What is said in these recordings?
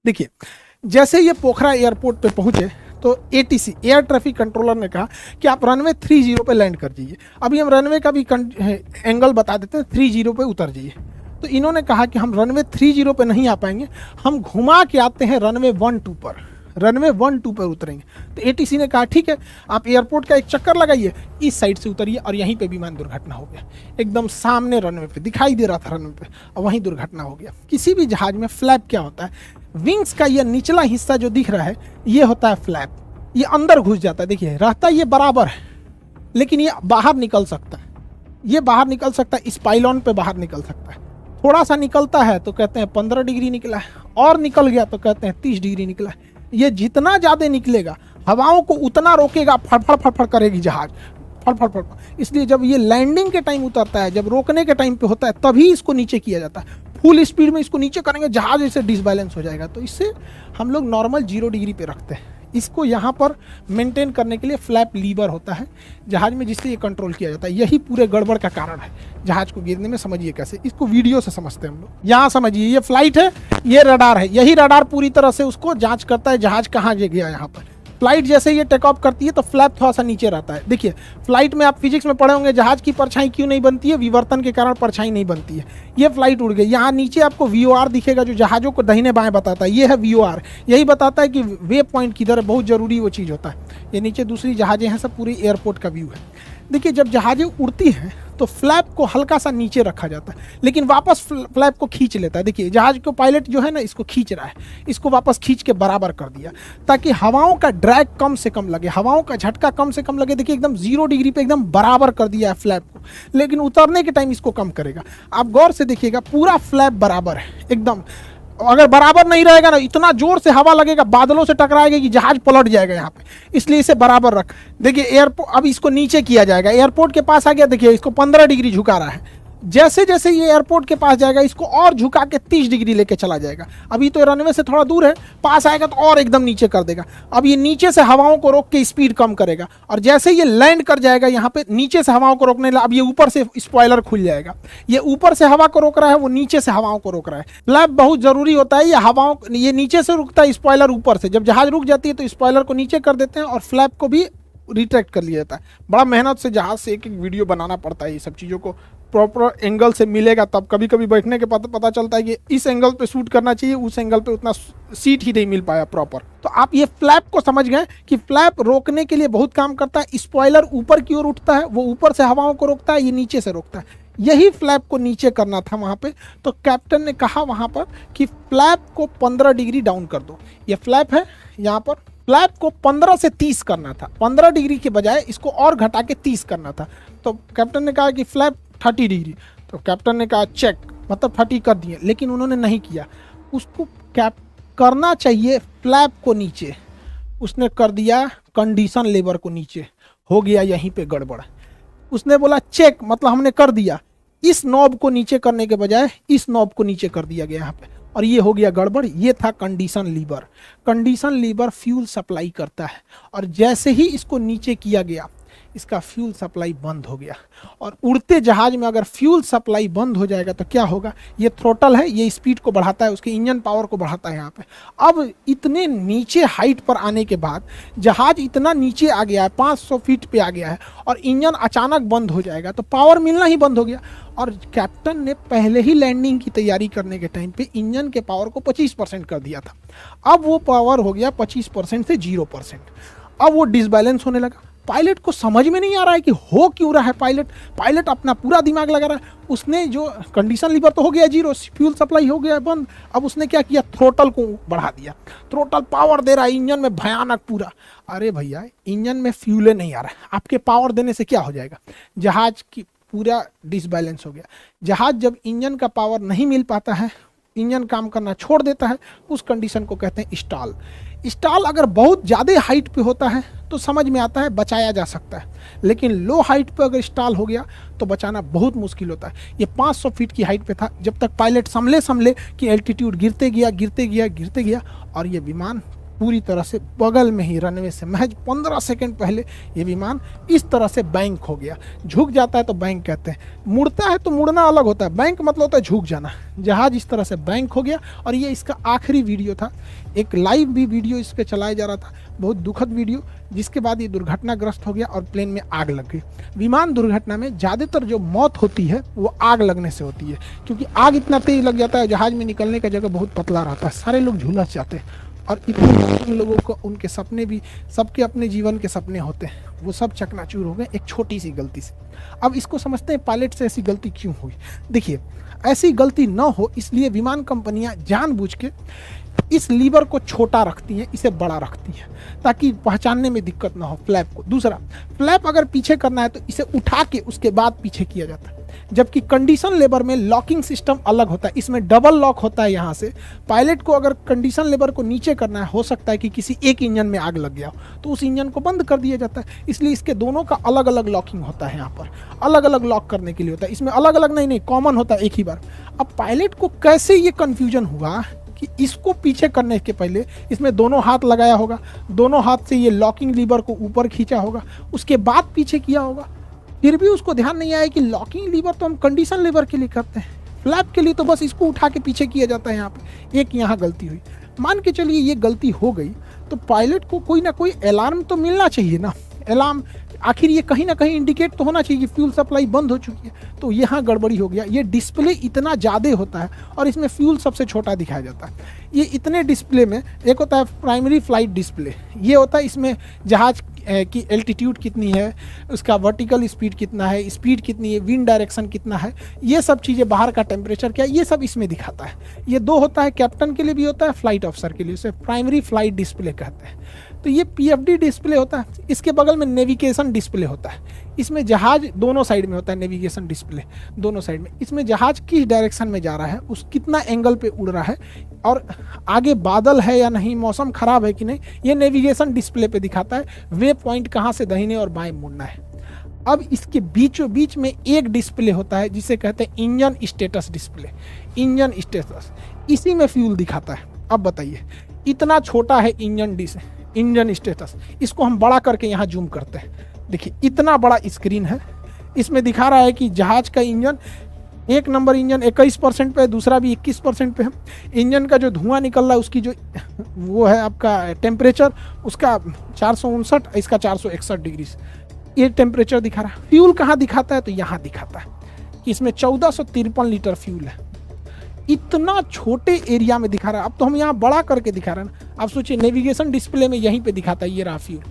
देखिए, जैसे ये पोखरा एयरपोर्ट पे पहुंचे तो एटीसी एयर ट्रैफिक कंट्रोलर ने कहा कि आप रनवे 30 पे लैंड कर जाइए। अभी हम रनवे का भी एंगल बता देते हैं, 30 पे उतर जाइए। तो इन्होंने कहा कि हम रनवे 30 पे नहीं आ पाएंगे, हम घुमा के आते हैं रनवे 12 पर, रनवे 12 पर उतरेंगे। तो एटीसी ने कहा ठीक है, आप एयरपोर्ट का एक चक्कर लगाइए, इस साइड से उतरिए, और यहीं पे विमान दुर्घटना हो गया। एकदम सामने रनवे पे दिखाई दे रहा था रनवे पे, और वहीं दुर्घटना हो गया। किसी भी जहाज में फ्लैप क्या होता है, विंग्स का ये निचला हिस्सा जो दिख रहा है ये होता है फ्लैप, ये अंदर घुस जाता है। देखिए रहता ये बराबर है, लेकिन ये बाहर निकल सकता है, ये बाहर निकल सकता है, इस पाइलॉन पे बाहर निकल सकता है। थोड़ा सा निकलता है तो कहते हैं 15 डिग्री निकला है, और निकल गया तो कहते हैं 30 डिग्री निकला है। ये जितना ज़्यादा निकलेगा हवाओं को उतना रोकेगा, फड़फड़ फड़फड़ करेगी जहाज, फड़फड़ फड़फड़। इसलिए जब ये लैंडिंग के टाइम उतरता है, जब रोकने के टाइम पे होता है, तभी इसको नीचे किया जाता है। फुल स्पीड में इसको नीचे करेंगे, जहाज ऐसे डिसबैलेंस हो जाएगा। तो इससे हम लोग नॉर्मल 0 डिग्री पे रखते हैं। इसको यहाँ पर मेंटेन करने के लिए फ्लैप लीवर होता है जहाज में, जिससे ये कंट्रोल किया जाता है। यही पूरे गड़बड़ का कारण है जहाज को गिरने में। समझिए कैसे, इसको वीडियो से समझते हैं हम लोग। यहाँ समझिए, ये फ्लाइट है, ये रडार है, यही रडार पूरी तरह से उसको जांच करता है जहाज कहाँ गया। यहाँ पर फ्लाइट जैसे ये टेक ऑफ करती है तो फ्लैप थोड़ा सा नीचे रहता है। देखिए फ्लाइट में आप फिजिक्स में पढ़े होंगे, जहाज की परछाई क्यों नहीं बनती है, विवर्तन के कारण परछाई नहीं बनती है। ये फ्लाइट उड़ गई, यहाँ नीचे आपको VOR दिखेगा जो जहाज़ों को दाहिने बाएं बताता है। ये है VOR, यही बताता है कि वे पॉइंट किधर है, बहुत जरूरी वो चीज़ होता है। ये नीचे दूसरी जहाज़ें हैं, सब पूरी एयरपोर्ट का व्यू है। देखिए जब जहाज़ें उड़ती हैं तो फ्लैप को हल्का सा नीचे रखा जाता है, लेकिन वापस फ्लैप को खींच लेता है। देखिए जहाज को पायलट जो है ना, इसको खींच रहा है, इसको वापस खींच के बराबर कर दिया ताकि हवाओं का ड्रैग कम से कम लगे, हवाओं का झटका कम से कम लगे। देखिए एकदम 0 डिग्री पे एकदम बराबर कर दिया है फ्लैप को, लेकिन उतरने के टाइम इसको कम करेगा। आप गौर से देखिएगा, पूरा फ्लैप बराबर है एकदम। अगर बराबर नहीं रहेगा ना, इतना जोर से हवा लगेगा, बादलों से टकराएगा कि जहाज पलट जाएगा यहाँ पे, इसलिए इसे बराबर रख। देखिए एयरपोर्ट, अब इसको नीचे किया जाएगा, एयरपोर्ट के पास आ गया, देखिए इसको 15 डिग्री झुका रहा है। जैसे जैसे ये एयरपोर्ट के पास जाएगा, इसको और झुका के 30 डिग्री लेके चला जाएगा। अभी तो रनवे से थोड़ा दूर है, पास आएगा तो और एकदम नीचे कर देगा। अब ये नीचे से हवाओं को रोक के स्पीड कम करेगा, और जैसे ये लैंड कर जाएगा यहाँ पे, नीचे से हवाओं को रोकने लगा। अब ये ऊपर से स्पॉइलर खुल जाएगा, ये ऊपर से हवा को रोक रहा है, वो नीचे से हवाओं को रोक रहा है। फ्लैप बहुत जरूरी होता है, ये हवाओं, ये नीचे से रुकता है, स्पॉइलर ऊपर से। जब जहाज रुक जाती है तो स्पॉइलर को नीचे कर देते हैं और फ्लैप को भी रिट्रैक्ट कर लिया जाता है। बड़ा मेहनत से जहाज से एक एक वीडियो बनाना पड़ता है, ये सब चीज़ों को प्रॉपर एंगल से मिलेगा तब। कभी कभी बैठने के पता चलता है कि इस एंगल पे शूट करना चाहिए, उस एंगल पे उतना सीट ही नहीं मिल पाया प्रॉपर। तो आप ये फ्लैप को समझ गए कि फ्लैप रोकने के लिए बहुत काम करता है। स्पॉइलर ऊपर की ओर उठता है, वो ऊपर से हवाओं को रोकता है, ये नीचे से रोकता है। यही फ्लैप को नीचे करना था वहाँ पे। तो कैप्टन ने कहा वहाँ पर कि फ्लैप को 15 डिग्री डाउन कर दो। ये फ्लैप है, यहाँ पर फ्लैप को 15 से 30 करना था, 15 डिग्री के बजाय इसको और घटा के 30 करना था। तो कैप्टन ने कहा कि फ्लैप 30 डिग्री। तो कैप्टन ने कहा चेक, मतलब 30 कर दिए, लेकिन उन्होंने नहीं किया। उसको करना चाहिए फ्लैप को नीचे, उसने कर दिया कंडीशन लेबर को नीचे। हो गया यहीं पे गड़बड़। उसने बोला चेक, मतलब हमने कर दिया। इस नॉब को नीचे करने के बजाय इस नॉब को नीचे कर दिया गया यहाँ पे, और ये हो गया गड़बड़। ये था condition lever. Condition lever fuel supply करता है, और जैसे ही इसको नीचे किया गया, इसका फ्यूल सप्लाई बंद हो गया। और उड़ते जहाज में अगर फ्यूल सप्लाई बंद हो जाएगा तो क्या होगा, ये थ्रोटल है, ये स्पीड को बढ़ाता है, उसके इंजन पावर को बढ़ाता है यहाँ पे। अब इतने नीचे हाइट पर आने के बाद जहाज इतना नीचे आ गया है, 500 फीट पे आ गया है, और इंजन अचानक बंद हो जाएगा तो पावर मिलना ही बंद हो गया। और कैप्टन ने पहले ही लैंडिंग की तैयारी करने के टाइम पे इंजन के पावर को 25% कर दिया था। अब वो पावर हो गया 25% से 0%। अब वो डिसबैलेंस होने लगा। पायलट को समझ में नहीं आ रहा है कि हो क्यों रहा है। पायलट अपना पूरा दिमाग लगा रहा है। उसने जो कंडीशन लीवर तो हो गया 0, फ्यूल सप्लाई हो गया बंद। अब उसने क्या किया, थ्रोटल को बढ़ा दिया। थ्रोटल पावर दे रहा है इंजन में भयानक पूरा। अरे भैया, इंजन में फ्यूल नहीं आ रहा है, आपके पावर देने से क्या हो जाएगा, जहाज की पूरा डिसबैलेंस हो गया। जहाज जब इंजन का पावर नहीं मिल पाता है, इंजन काम करना छोड़ देता है, उस कंडीशन को कहते हैं स्टॉल। स्टॉल अगर बहुत ज़्यादा हाइट पे होता है तो समझ में आता है, बचाया जा सकता है, लेकिन लो हाइट पे अगर स्टॉल हो गया तो बचाना बहुत मुश्किल होता है। ये 500 फीट की हाइट पे था, जब तक पायलट संभले कि एल्टीट्यूड गिरते गया और ये विमान पूरी तरह से बगल में ही रनवे से महज 15 सेकंड पहले ये विमान इस तरह से बैंक हो गया। झुक जाता है तो बैंक कहते हैं, मुड़ता है तो मुड़ना अलग होता है, बैंक मतलब होता है झुक जाना। जहाज इस तरह से बैंक हो गया और ये इसका आखिरी वीडियो था। एक लाइव भी वीडियो इस पर चलाया जा रहा था, बहुत दुखद वीडियो, जिसके बाद ये दुर्घटनाग्रस्त हो गया और प्लेन में आग लग गई। विमान दुर्घटना में ज़्यादातर जो मौत होती है वो आग लगने से होती है, क्योंकि आग इतना तेज लग जाता है, जहाज में निकलने का जगह बहुत पतला रहता है, सारे लोग झुलस जाते हैं और इतने लोगों को उनके सपने भी, सबके अपने जीवन के सपने होते हैं, वो सब चकनाचूर हो गए एक छोटी सी गलती से। अब इसको समझते हैं पायलट से ऐसी गलती क्यों हुई। देखिए, ऐसी गलती ना हो इसलिए विमान कंपनियां जानबूझ के इस लीवर को छोटा रखती हैं, इसे बड़ा रखती हैं, ताकि पहचानने में दिक्कत ना हो फ्लैप को। दूसरा, फ्लैप अगर पीछे करना है तो इसे उठा के उसके बाद पीछे किया जाता है, जबकि कंडीशन लेबर में लॉकिंग सिस्टम अलग होता है, इसमें डबल लॉक होता है। यहाँ से पायलट को अगर कंडीशन लेबर को नीचे करना है, हो सकता है कि किसी एक इंजन में आग लग गया हो तो उस इंजन को बंद कर दिया जाता है, इसलिए इसके दोनों का अलग अलग लॉकिंग होता है। यहाँ पर अलग अलग लॉक करने के लिए होता है, इसमें अलग अलग नहीं कॉमन होता है एक ही बार। अब पायलट को कैसे ये कन्फ्यूजन हुआ कि इसको पीछे करने के पहले इसमें दोनों हाथ लगाया होगा, दोनों हाथ से ये लॉकिंग लीवर को ऊपर खींचा होगा, उसके बाद पीछे किया होगा, फिर भी उसको ध्यान नहीं आया कि लॉकिंग लीवर तो हम कंडीशन लीवर के लिए करते हैं, फ्लैप के लिए तो बस इसको उठा के पीछे किया जाता है। यहाँ पे एक यहाँ गलती हुई, मान के चलिए ये गलती हो गई तो पायलट को कोई ना कोई अलार्म तो मिलना चाहिए ना। अलार्म आखिर ये कहीं ना कहीं इंडिकेट तो होना चाहिए कि फ्यूल सप्लाई बंद हो चुकी है, तो यहाँ गड़बड़ी हो गया। ये डिस्प्ले इतना ज़्यादा होता है और इसमें फ्यूल सबसे छोटा दिखाया जाता है। ये इतने डिस्प्ले में एक होता है प्राइमरी फ्लाइट डिस्प्ले, ये होता है इसमें जहाज की एल्टीट्यूड कितनी है, उसका वर्टिकल स्पीड कितना है, स्पीड कितनी है, विंड डायरेक्शन कितना है, ये सब चीज़ें, बाहर का टेम्परेचर क्या है, ये सब इसमें दिखाता है। ये दो होता है, कैप्टन के लिए भी होता है, फ्लाइट ऑफिसर के लिए, उसे प्राइमरी फ्लाइट डिस्प्ले कहते हैं। तो ये पीएफडी डिस्प्ले होता है। इसके बगल में नेविगेशन डिस्प्ले होता है, इसमें जहाज दोनों साइड में होता है, नेविगेशन डिस्प्ले दोनों साइड में, इसमें जहाज किस डायरेक्शन में जा रहा है, उस कितना एंगल पे उड़ रहा है और आगे बादल है या नहीं, मौसम खराब है कि नहीं, ये नेविगेशन डिस्प्ले पे दिखाता है। वे पॉइंट कहाँ से दाहिने और बाएं मुड़ना है। अब इसके बीचों बीच में एक डिस्प्ले होता है जिसे कहते हैं engine status display. Engine status, इसी में फ्यूल दिखाता है। अब बताइए, इतना छोटा है इंजन स्टेटस, इसको हम बड़ा करके यहाँ जूम करते हैं, देखिए इतना बड़ा स्क्रीन है, इसमें दिखा रहा है कि जहाज का इंजन, एक नंबर इंजन 21% पे है, दूसरा भी 21% पे है। इंजन का जो धुआं निकल रहा है उसकी जो वो है आपका टेम्परेचर, उसका 459, इसका 461 डिग्री, ये टेम्परेचर दिखा रहा है। फ्यूल कहाँ दिखाता है तो यहाँ दिखाता है कि इसमें 1453 लीटर फ्यूल है। इतना छोटे एरिया में दिखा रहा है। अब तो हम यहाँ बड़ा करके दिखा रहे हैं ना। आप सोचिए, नेविगेशन डिस्प्ले में यहीं पे दिखाता है ये रहा फ्यूल।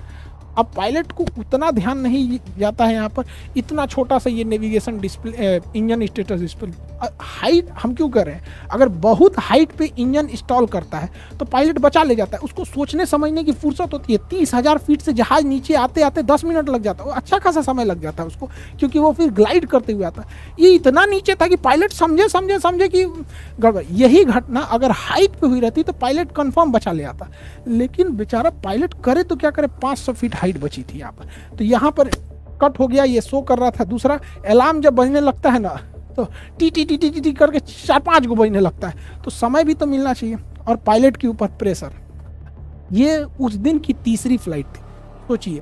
अब पायलट को उतना ध्यान नहीं जाता है यहाँ पर, इतना छोटा सा ये navigation display, engine status display. Height हम क्यों कर रहे हैं, अगर बहुत हाइट पे इंजन इंस्टॉल करता है तो पायलट बचा ले जाता है, उसको सोचने समझने की फुर्सत होती है। 30,000 फीट से जहाज नीचे आते आते 10 मिनट लग जाता है, अच्छा खासा समय लग जाता है उसको, क्योंकि वो फिर ग्लाइड करते हुए आता है। ये इतना नीचे था कि पायलट समझे कि गड़बड़। यही घटना अगर हाइट पे हुई रहती तो पायलट कंफर्म बचा ले आता, लेकिन बेचारा पायलट करे तो क्या करे, 500 फीट हाइट बची थी यहाँ पर, तो यहाँ पर कट हो गया, ये शो कर रहा था। दूसरा, अलार्म जब बजने लगता है ना तो T T T T T करके 4-5 गो बजने लगता है, तो समय भी तो मिलना चाहिए। और पायलट के ऊपर प्रेशर, ये उस दिन की तीसरी फ्लाइट थी, सोचिए।